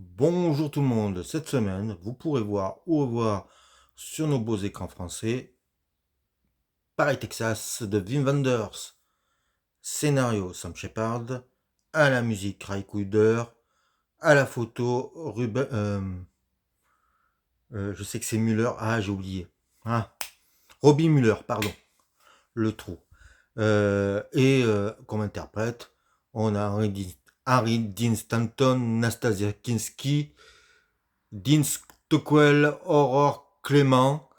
Bonjour tout le monde, cette semaine, vous pourrez voir ou revoir sur nos beaux écrans français Paris, Texas de Wim Wenders, scénario Sam Shepard, à la musique Ray Cooder, à la photo Ruben, je sais que c'est Muller, j'ai oublié, Robbie Muller, pardon, le trou. Comme interprète, on a Harry Dean Stanton, Nastasia Kinski, Dean Stockwell, Aurore Clément.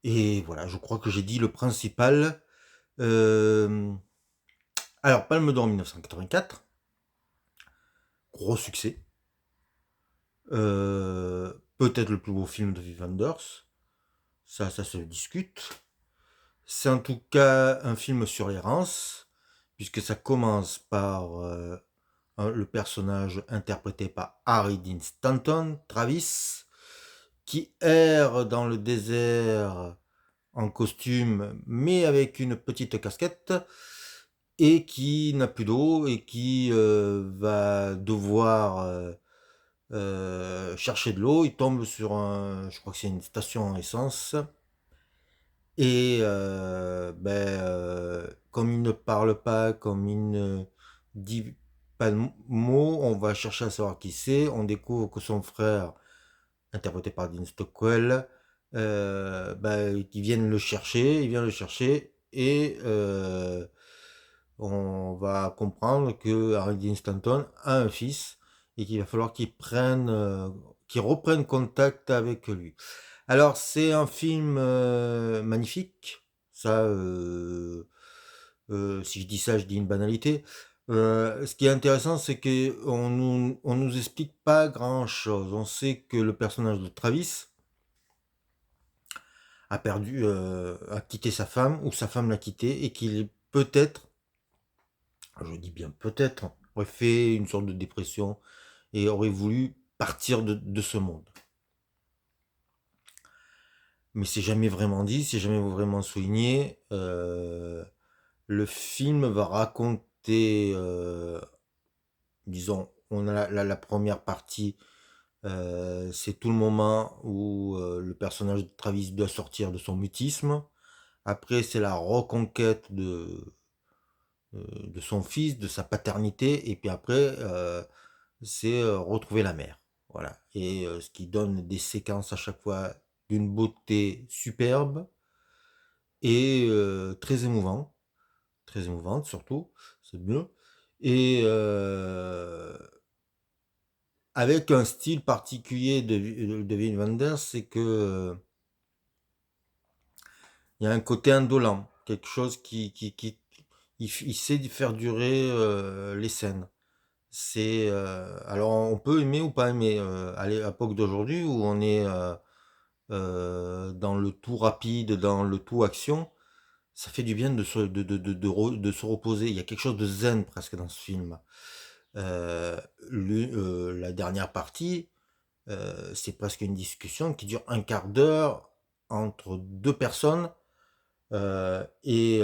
Et voilà, je crois que j'ai dit le principal. Euh, alors, Palme d'Or 1984, gros succès. Peut-être le plus beau film de Wim Wenders. Ça se discute. C'est en tout cas un film sur l'errance, puisque ça commence par le personnage interprété par Harry Dean Stanton, Travis, qui erre dans le désert en costume, mais avec une petite casquette, et qui n'a plus d'eau, et qui va devoir chercher de l'eau. Il tombe sur je crois que c'est une station essence, et comme il ne parle pas, comme il ne dit pas de mots, on va chercher à savoir qui c'est. On découvre que son frère, interprété par Dean Stockwell, il vient le chercher, et on va comprendre que Harry Dean Stanton a un fils, et qu'il va falloir qu'il reprenne contact avec lui. Alors, c'est un film magnifique. Ça, si je dis ça, je dis une banalité. Ce qui est intéressant, c'est on nous explique pas grand-chose. On sait que le personnage de Travis a quitté sa femme, ou sa femme l'a quitté, et qu'il est peut-être, je dis bien peut-être, aurait fait une sorte de dépression et aurait voulu partir de ce monde. Mais c'est jamais vraiment dit, c'est jamais vraiment souligné. Le film va raconter, disons, on a la première partie, c'est tout le moment où le personnage de Travis doit sortir de son mutisme. Après, c'est la reconquête de son fils, de sa paternité, et puis après, c'est retrouver la mère. Voilà. Et ce qui donne des séquences à chaque fois d'une beauté superbe, et très émouvante surtout, c'est mieux, et avec un style particulier de Wim Wenders, c'est que il y a un côté indolent, quelque chose il sait faire durer les scènes. Alors on peut aimer ou pas aimer, à l'époque d'aujourd'hui où on est dans le tout rapide, dans le tout action. Ça fait du bien de se reposer. Il y a quelque chose de zen presque dans ce film. La dernière partie, c'est presque une discussion qui dure un quart d'heure entre deux personnes, et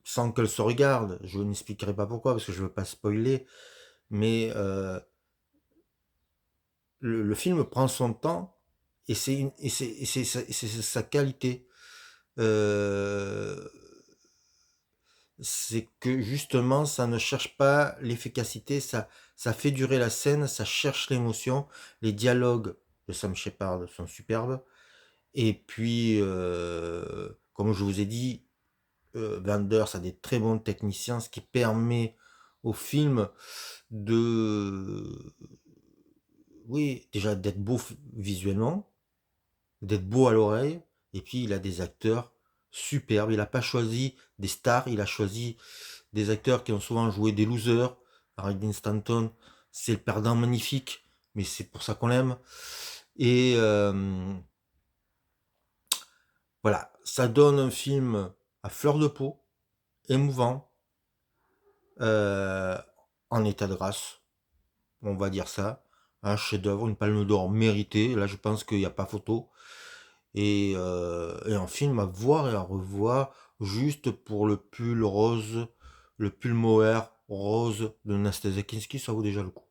sans qu'elles se regardent. Je n'expliquerai pas pourquoi parce que je veux pas spoiler, mais le film prend son temps, et c'est sa qualité. Euh, c'est que justement, ça ne cherche pas l'efficacité, ça fait durer la scène, ça cherche l'émotion. Les dialogues de Sam Shepard sont superbes. Et puis, comme je vous ai dit, Wenders a des très bons techniciens, ce qui permet au film de, oui, déjà d'être beau visuellement, d'être beau à l'oreille, et puis il a des acteurs superbes. Il n'a pas choisi des stars, il a choisi des acteurs qui ont souvent joué des losers. Harry Dean Stanton, c'est le perdant magnifique, mais c'est pour ça qu'on l'aime. Et voilà, ça donne un film à fleur de peau, émouvant, euh, en état de grâce, on va dire ça. Un chef-d'œuvre, une palme d'or méritée. Là, je pense qu'il n'y a pas photo. Et un film à voir et à revoir, juste pour le pull rose, le pull mohair rose de Nastasia Kinski, ça vaut déjà le coup.